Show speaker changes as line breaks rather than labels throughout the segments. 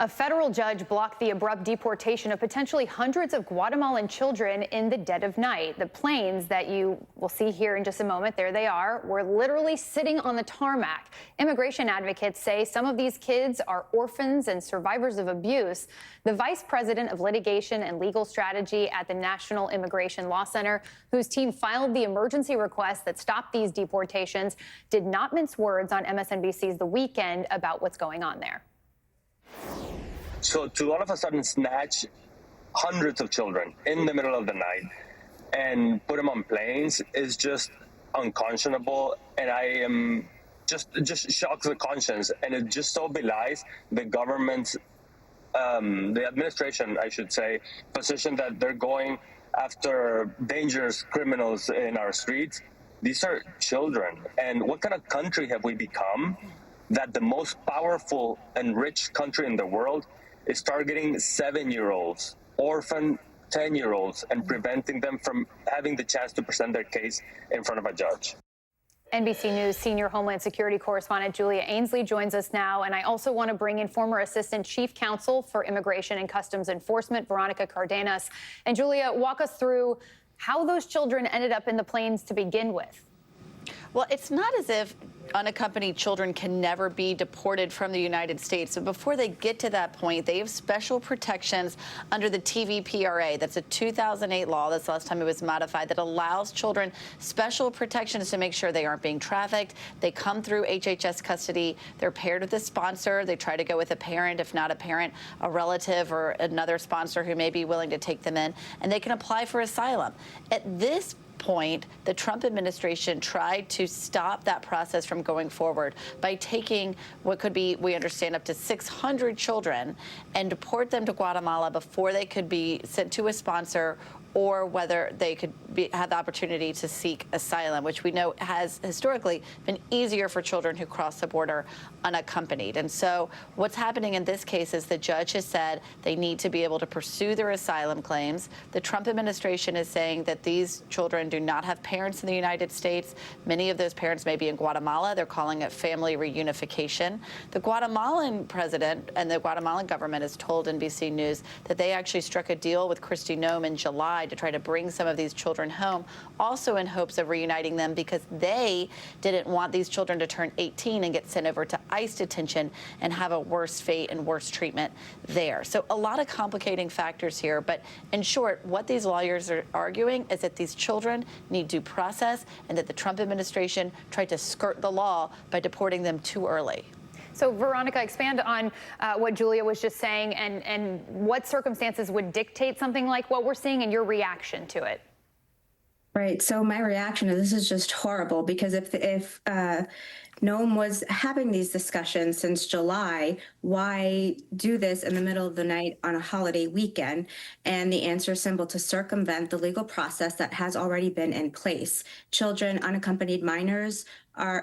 A federal judge blocked the abrupt deportation of potentially hundreds of Guatemalan children in the dead of night. The planes that you will see here in just a moment, there they are, were literally sitting on the tarmac. Immigration advocates say some of these kids are orphans and survivors of abuse. The vice president of litigation and legal strategy at the National Immigration Law Center, whose team filed the emergency request that stopped these deportations, did not mince words on MSNBC's The Weekend about what's going on there.
So to all of a sudden snatch hundreds of children in the middle of the night and put them on planes is just unconscionable, and I am just shocks the conscience, and it just so belies the government's, the administration, I should say, position that they're going after dangerous criminals in our streets. These are children, and what kind of country have we become that the most powerful and rich country in the world is targeting 7-year-olds, orphan 10-year-olds, and preventing them from having the chance to present their case in front of a judge?
NBC News senior Homeland Security correspondent Julia Ainsley joins us now, and I also want to bring in former Assistant Chief Counsel for Immigration and Customs Enforcement, Veronica Cardenas. And Julia, walk us through how those children ended up in the planes to begin with.
Well, it's not as if unaccompanied children can never be deported from the United States. So before they get to that point, they have special protections under the TVPRA. That's a 2008 law. That's the last time it was modified, that allows children special protections to make sure they aren't being trafficked. They come through HHS custody. They're paired with a sponsor. They try to go with a parent, if not a parent, a relative or another sponsor who may be willing to take them in, and they can apply for asylum. At this point, the Trump administration tried to stop that process from going forward by taking what could be, we understand, up to 600 children and deport them to Guatemala before they could be sent to a sponsor, or whether they could have the opportunity to seek asylum, which we know has historically been easier for children who cross the border unaccompanied. And so what's happening in this case is the judge has said they need to be able to pursue their asylum claims. The Trump administration is saying that these children do not have parents in the United States. Many of those parents may be in Guatemala. They're calling it family reunification. The Guatemalan president and the Guatemalan government has told NBC News that they actually struck a deal with Kristi Noem in July to try to bring some of these children home, also in hopes of reuniting them, because they didn't want these children to turn 18 and get sent over to ICE detention and have a worse fate and worse treatment there. So a lot of complicating factors here. But in short, what these lawyers are arguing is that these children need due process and that the Trump administration tried to skirt the law by deporting them too early.
So, Veronica, expand on what Julia was just saying, and what circumstances would dictate something like what we're seeing, and your reaction to it.
Right. So my reaction to this is just horrible, because if Noam was having these discussions since July, why do this in the middle of the night on a holiday weekend? And the answer is simple: to circumvent the legal process that has already been in place. Children, unaccompanied minors,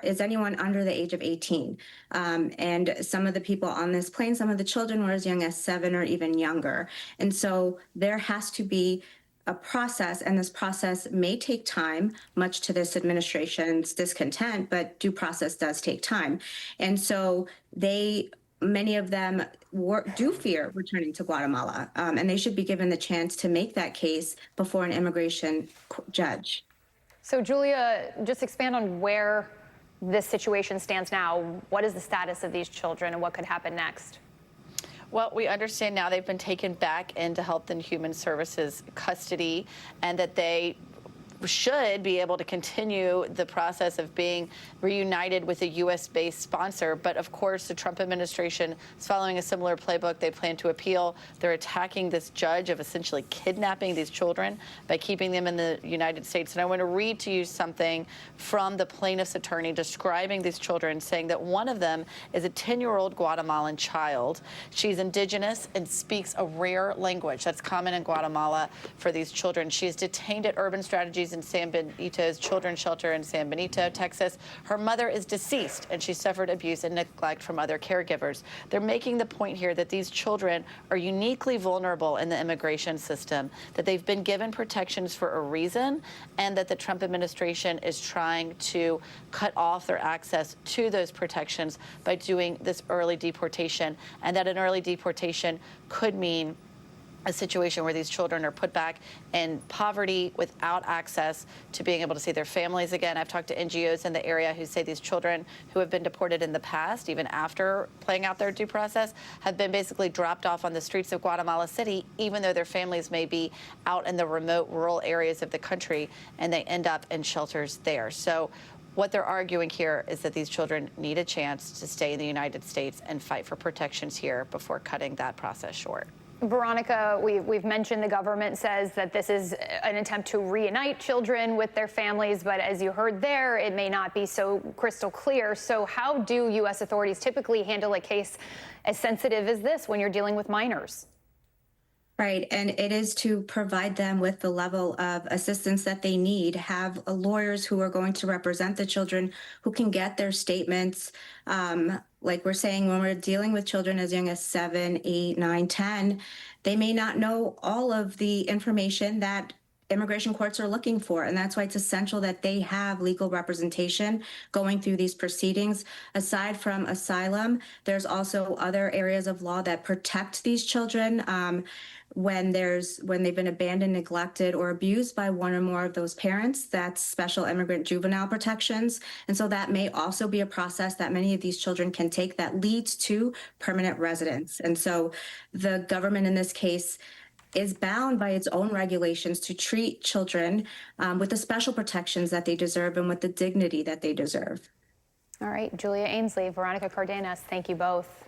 is anyone under the age of 18. And some of the people on this plane, some of the children were as young as 7 or even younger. And so there has to be a process, and this process may take time, much to this administration's discontent, but due process does take time. And so many of them do fear returning to Guatemala, and they should be given the chance to make that case before an immigration judge.
So, Julia, just expand on where this situation stands now. What is the status of these children, and what could happen next?
Well, we understand now they've been taken back into Health and Human Services custody, and that they should be able to continue the process of being reunited with a U.S.-based sponsor. But of course, the Trump administration is following a similar playbook. They plan to appeal. They're attacking this judge of essentially kidnapping these children by keeping them in the United States. And I want to read to you something from the plaintiff's attorney describing these children, saying that one of them is a 10-year-old Guatemalan child. She's indigenous and speaks a rare language that's common in Guatemala for these children. She is detained at Urban Strategies in San Benito's children's shelter in San Benito, Texas. Her mother is deceased, and she suffered abuse and neglect from other caregivers. They're making the point here that these children are uniquely vulnerable in the immigration system, that they've been given protections for a reason, and that the Trump administration is trying to cut off their access to those protections by doing this early deportation, and that an early deportation could mean a situation where these children are put back in poverty without access to being able to see their families again. I've talked to NGOs in the area who say these children who have been deported in the past, even after playing out their due process, have been basically dropped off on the streets of Guatemala City, even though their families may be out in the remote rural areas of the country, and they end up in shelters there. So what they're arguing here is that these children need a chance to stay in the United States and fight for protections here before cutting that process short.
Veronica, we've mentioned the government says that this is an attempt to reunite children with their families, but as you heard there, it may not be so crystal clear. So how do U.S. authorities typically handle a case as sensitive as this when you're dealing with minors?
Right, and it is to provide them with the level of assistance that they need, have lawyers who are going to represent the children, who can get their statements. Like we're saying, when we're dealing with children as young as 7, 8, 9, 10, they may not know all of the information that immigration courts are looking for. And that's why it's essential that they have legal representation going through these proceedings. Aside from asylum, there's also other areas of law that protect these children. When they've been abandoned, neglected, or abused by one or more of those parents, that's special immigrant juvenile protections. And so that may also be a process that many of these children can take that leads to permanent residence. And so the government in this case is bound by its own regulations to treat children with the special protections that they deserve and with the dignity that they deserve.
All right, Julia Ainsley, Veronica Cardenas, thank you both.